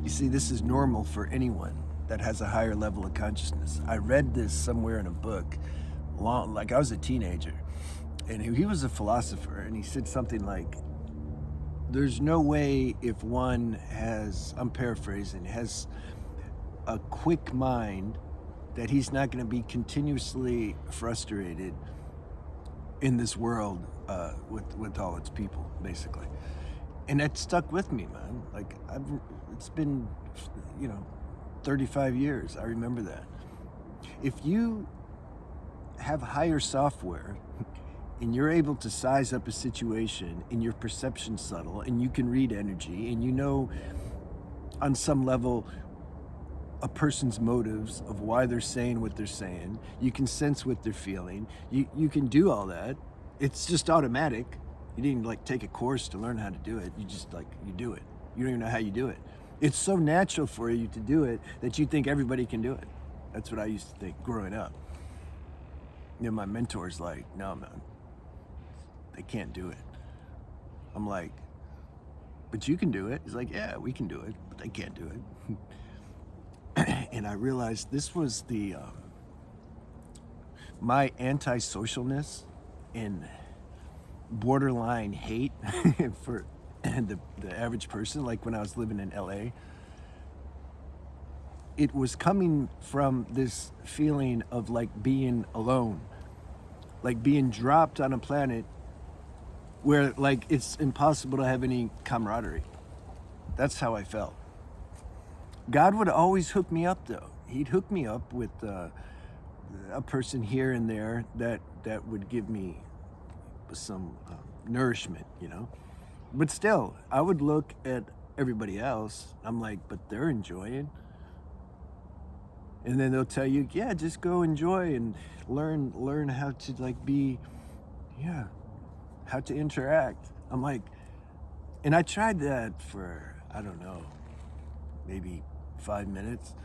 You see, this is normal for anyone that has a higher level of consciousness. I read this somewhere in a book, like I was a teenager, and he was a philosopher, and he said something like, there's no way if one has, I'm paraphrasing, has a quick mind that he's not going to be continuously frustrated in this world with all its people, basically. And that stuck with me, man. Like, it's been, 35 years. I remember that. If you have higher software and you're able to size up a situation and your perception's subtle and you can read energy and you know on some level a person's motives of why they're saying what they're saying, you can sense what they're feeling, you can do all that. It's just automatic. You didn't take a course to learn how to do it. You just you do it. You don't even know how you do it. It's so natural for you to do it that you think everybody can do it. That's what I used to think growing up. My mentor's like, no, man, they can't do it. I'm like, but you can do it. He's like, yeah, we can do it, but they can't do it. And I realized this was my antisocialness and borderline hate for the average person, like when I was living in LA. It was coming from this feeling of being alone, like being dropped on a planet where it's impossible to have any camaraderie. That's how I felt. God would always hook me up, though. He'd hook me up with a person here and there that would give me some nourishment, But still, I would look at everybody else. I'm like, but they're enjoying. And then they'll tell you, yeah, just go enjoy and learn how to how to interact. I'm like, and I tried that for, I don't know, maybe 5 minutes.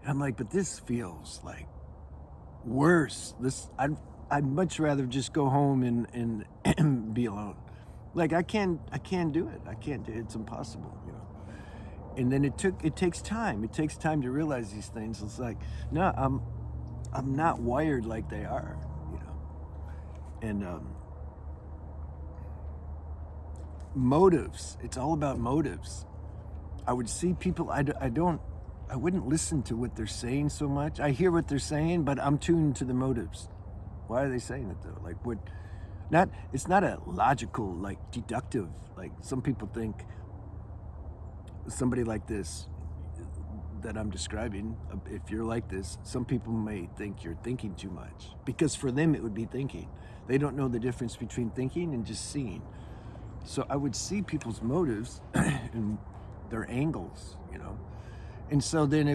And I'm like, but this feels like worse. I'd much rather just go home and be alone. Like I can't do it. I can't do it. It's impossible, And then it takes time. It takes time to realize these things. It's like, no, I'm not wired like they are, And motives. It's all about motives. I would see people. I wouldn't listen to what they're saying so much. I hear what they're saying, but I'm tuned to the motives. Why are they saying it though? It's not a logical, deductive, some people think somebody like this that I'm describing, if you're like this, some people may think you're thinking too much, because for them it would be thinking. They don't know the difference between thinking and just seeing. So I would see people's motives and their angles, And so then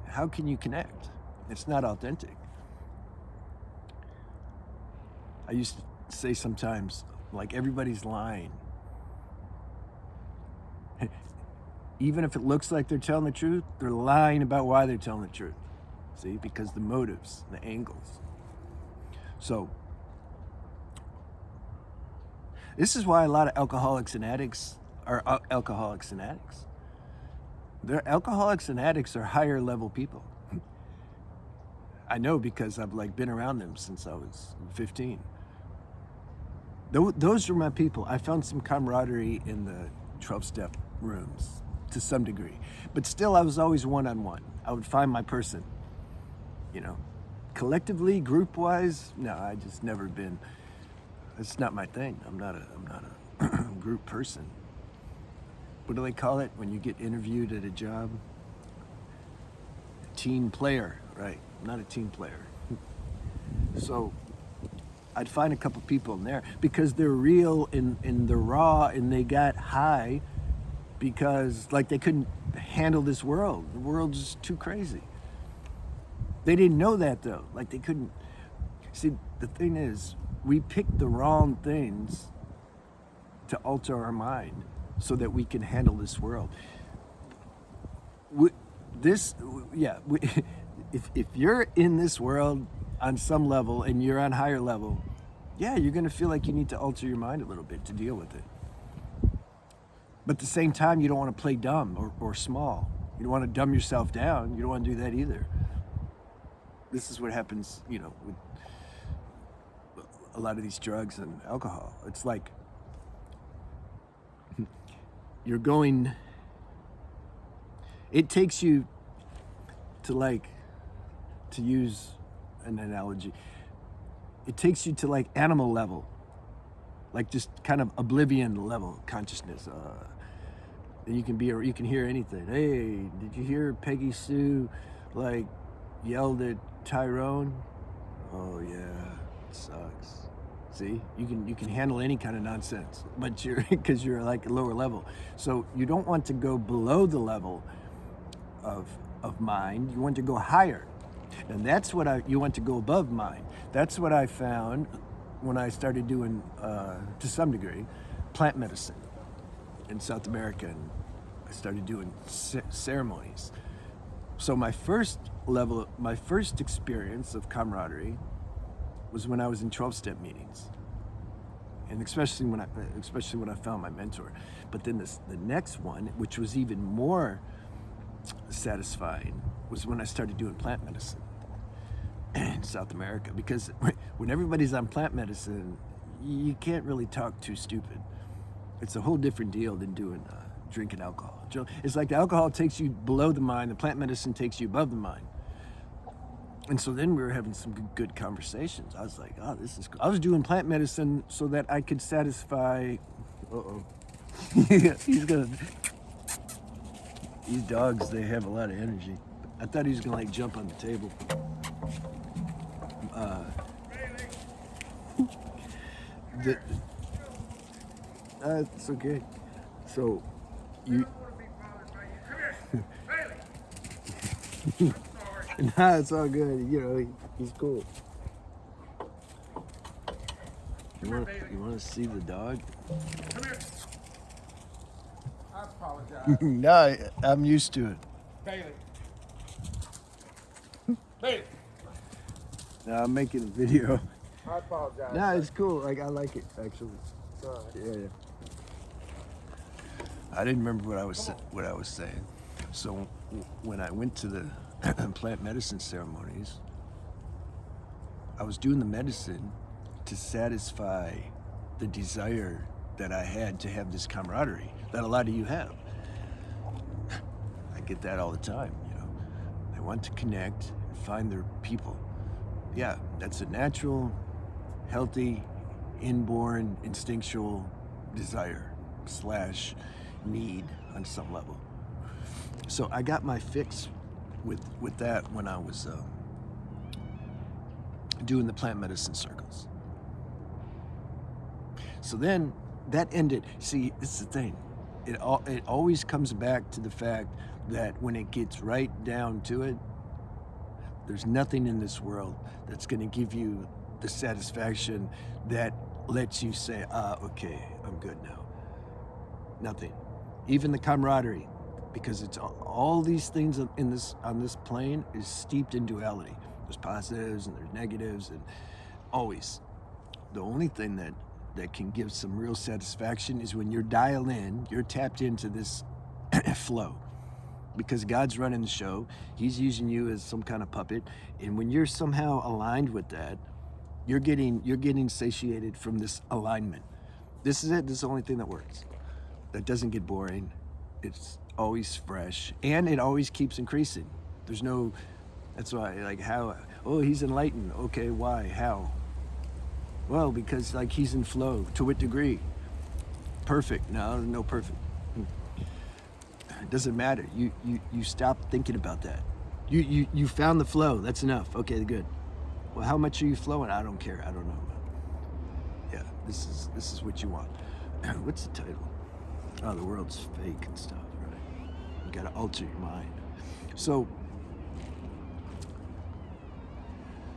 how can you connect? It's not authentic. I used to say sometimes, everybody's lying. Even if it looks like they're telling the truth, they're lying about why they're telling the truth. See, because the motives, the angles. So, this is why a lot of alcoholics and addicts are alcoholics and addicts. Alcoholics and addicts are higher level people. I know because I've been around them since I was 15. Those are my people. I found some camaraderie in the 12-step rooms to some degree. But still, I was always one-on-one. I would find my person. Collectively, group-wise, no, I just never been. It's not my thing. I'm not a group person. What do they call it when you get interviewed at a job? Team player, right? I'm not a team player. So I'd find a couple people in there because they're real and they're raw and they got high because they couldn't handle this world. The world's just too crazy. They didn't know that though. They couldn't. See, the thing is, we pick the wrong things to alter our mind so that we can handle this world. If you're in this world on some level and you're on higher level, yeah, you're going to feel like you need to alter your mind a little bit to deal with it. But at the same time, you don't want to play dumb or small. You don't want to dumb yourself down. You don't want to do that either. This is what happens, with a lot of these drugs and alcohol. It's like it takes you to use an analogy, it takes you to animal level, just kind of oblivion level consciousness. And you can hear anything. Hey, did you hear Peggy Sue yelled at Tyrone? Oh yeah, it sucks. See, you can handle any kind of nonsense, but because you're a lower level. So you don't want to go below the level of mind. You want to go higher, and that's what you want to go above mind. That's what I found when I started doing, to some degree, plant medicine in South America, and I started doing ceremonies. So my first experience of camaraderie was when I was in 12-step meetings, and especially when I found my mentor. But then the next one, which was even more satisfying, was when I started doing plant medicine in South America. Because when everybody's on plant medicine, you can't really talk too stupid. It's a whole different deal than doing drinking alcohol. It's like the alcohol takes you below the mind, the plant medicine takes you above the mind. And so then we were having some good conversations. I was like, oh, this is cool. I was doing plant medicine so that I could satisfy, these dogs, they have a lot of energy. I thought he was gonna jump on the table. It's okay. So you nah, it's all good. He's cool. You want to see the dog? Come here. I apologize. No, I'm used to it. Bailey. Bailey. No, I'm making a video. I apologize. No, it's cool. I like it actually. It's all right. Yeah. I didn't remember what I was saying. So when I went to the plant medicine ceremonies, I was doing the medicine to satisfy the desire that I had to have this camaraderie that a lot of you have. I get that all the time, They want to connect and find their people. Yeah, that's a natural, healthy, inborn, instinctual desire / need on some level. So I got my fix with that when I was doing the plant medicine circles. So then that ended. See, it's the thing. It always comes back to the fact that when it gets right down to it, there's nothing in this world that's going to give you the satisfaction that lets you say, okay, I'm good now. Nothing. Even the camaraderie, because it's all these things on this plane is steeped in duality. There's positives and there's negatives, and always. The only thing that can give some real satisfaction is when you're dialed in, you're tapped into this flow. Because God's running the show, He's using you as some kind of puppet, and when you're somehow aligned with that, you're getting satiated from this alignment. This is it. This is the only thing that works. That doesn't get boring. It's always fresh, and it always keeps increasing. There's no. That's why, how? Oh, he's enlightened. Okay, why? How? Well, because he's in flow. To what degree? Perfect. No perfect. It doesn't matter. You stop thinking about that. You found the flow. That's enough. Okay, good. Well, how much are you flowing? I don't care. I don't know. Yeah, this is what you want. What's the title? Oh, the world's fake and stuff, right? You gotta alter your mind. So,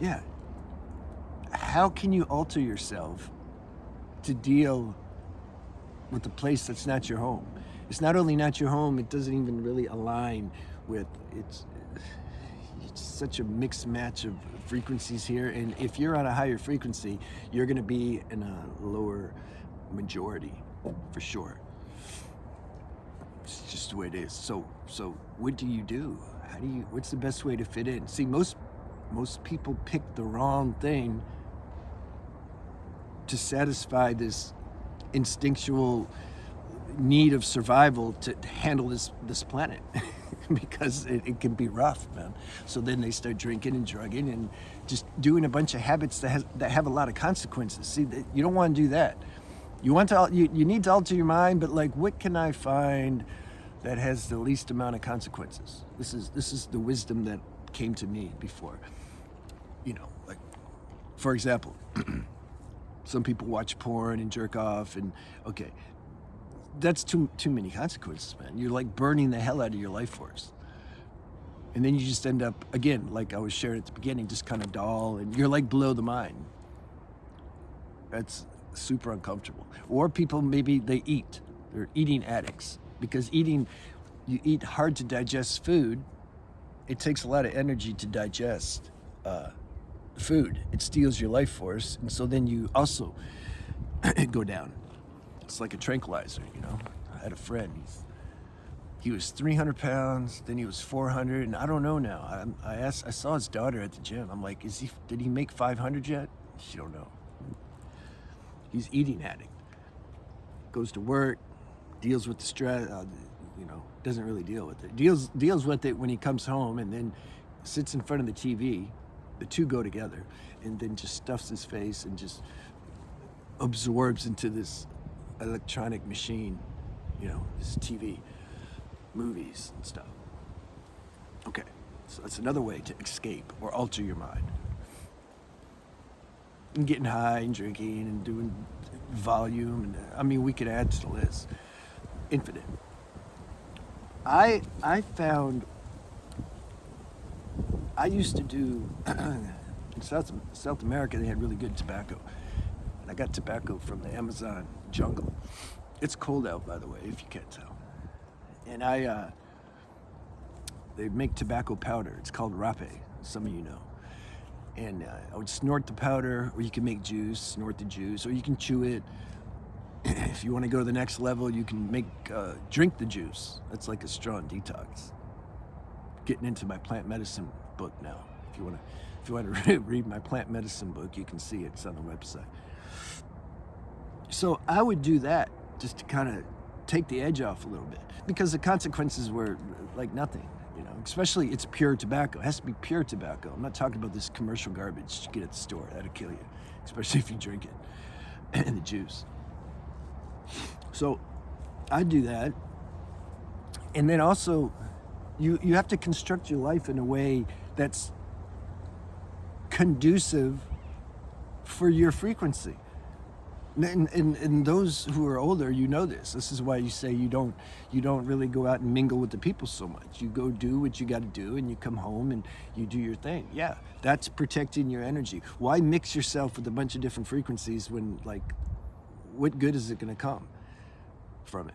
yeah. How can you alter yourself to deal with a place that's not your home? It's not only not your home, it doesn't even really align with it's such a mixed match of frequencies here, and if you're on a higher frequency, you're going to be in a lower majority for sure. just the way it is. So what do you do? What's the best way to fit in? See, most people pick the wrong thing to satisfy this instinctual need of survival to handle this planet because it can be rough, man. So then they start drinking and drugging and just doing a bunch of habits that have a lot of consequences. See, you don't want to do that. You need to alter your mind, but like, what can I find that has the least amount of consequences? This is the wisdom that came to me before. Like, for example, some people watch porn and jerk off, and okay, that's too many consequences, man. You're like burning the hell out of your life force. And then you just end up, again, like I was sharing at the beginning, just kind of dull, and you're like below the mind. That's super uncomfortable. Or people, maybe they're eating addicts, because you eat hard to digest food. It takes a lot of energy to digest food. It steals your life force, and so then you also go down. It's like a tranquilizer, I had a friend. He was 300 pounds, then he was 400, and I don't know now. I saw his daughter at the gym. I'm like, did he make 500 yet? She don't know. He's eating addict. Goes to work, deals with the stress, doesn't really deal with it. Deals with it when he comes home, and then sits in front of the TV. The two go together, and then just stuffs his face and just absorbs into this electronic machine, this TV, movies and stuff. Okay, so that's another way to escape or alter your mind. And getting high and drinking and doing volume, and we could add to the list, infinite. I found I used to do in South America. They had really good tobacco. I got tobacco from the Amazon jungle. It's cold out, by the way, if you can't tell. And they make tobacco powder. It's called rape, some of you know. And I would snort the powder, or you can make juice, snort the juice, or you can chew it. If you want to go to the next level, you can drink the juice. That's like a strong detox. Getting into my plant medicine book now. If you want to read my plant medicine book, you can see it. It's on the website. So I would do that just to kind of take the edge off a little bit, because the consequences were like nothing, especially it's pure tobacco. It has to be pure tobacco. I'm not talking about this commercial garbage you get at the store. That'll kill you, especially if you drink it, and the juice. So I do that. And then also you have to construct your life in a way that's conducive for your frequency. And those who are older, this. This is why you say you don't really go out and mingle with the people so much. You go do what you got to do, and you come home and you do your thing. Yeah, that's protecting your energy. Why mix yourself with a bunch of different frequencies when, like, what good is it going to come from it?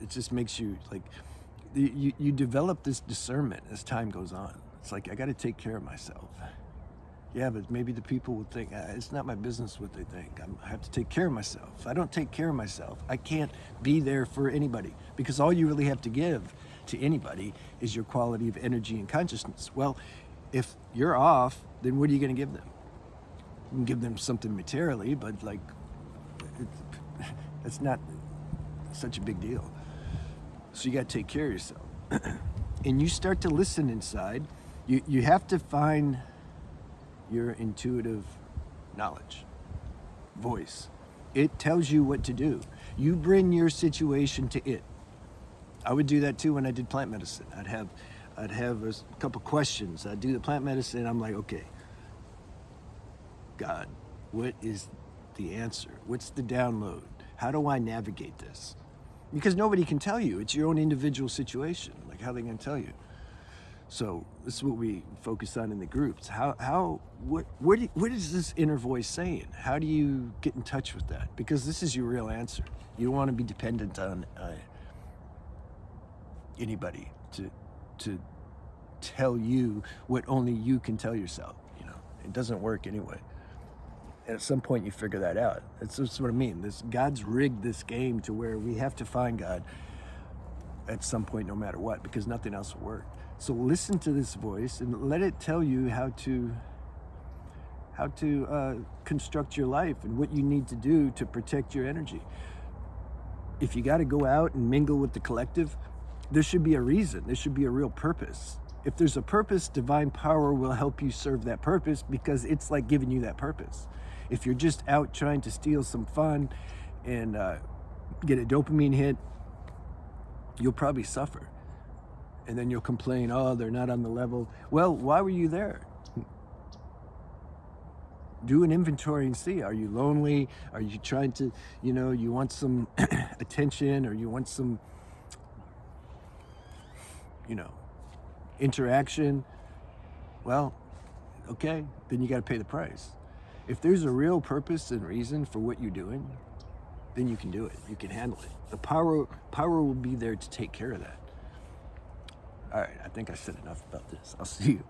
It just makes you, like, you develop this discernment as time goes on. It's like, I got to take care of myself. Yeah, but maybe the people will think, it's not my business what they think. I have to take care of myself. If I don't take care of myself, I can't be there for anybody, because all you really have to give to anybody is your quality of energy and consciousness. Well, if you're off, then what are you going to give them? You can give them something materially, but like, it's not such a big deal. So you got to take care of yourself. And you start to listen inside. You have to find your intuitive knowledge, voice. It tells you what to do. You bring your situation to it. I would do that too when I did plant medicine. I'd have a couple questions. I'd do the plant medicine, and I'm like, okay, God, what is the answer? What's the download? How do I navigate this? Because nobody can tell you. It's your own individual situation. Like, how are they going to tell you? So this is what we focus on in the groups. What is this inner voice saying? How do you get in touch with that? Because this is your real answer. You don't want to be dependent on anybody to tell you what only you can tell yourself. It doesn't work anyway. And at some point you figure that out. That's what I mean. God's rigged this game to where we have to find God at some point, no matter what, because nothing else will work. So listen to this voice and let it tell you how to construct your life and what you need to do to protect your energy. If you got to go out and mingle with the collective, there should be a reason. There should be a real purpose. If there's a purpose, divine power will help you serve that purpose, because it's like giving you that purpose. If you're just out trying to steal some fun and get a dopamine hit, you'll probably suffer. And then you'll complain, oh, they're not on the level. Well, why were you there? Do an inventory and see, are you lonely? Are you trying to, you want some attention, or you want some, interaction? Well, okay, then you got to pay the price. If there's a real purpose and reason for what you're doing, then you can do it. You can handle it. The power will be there to take care of that. All right, I think I said enough about this. I'll see you.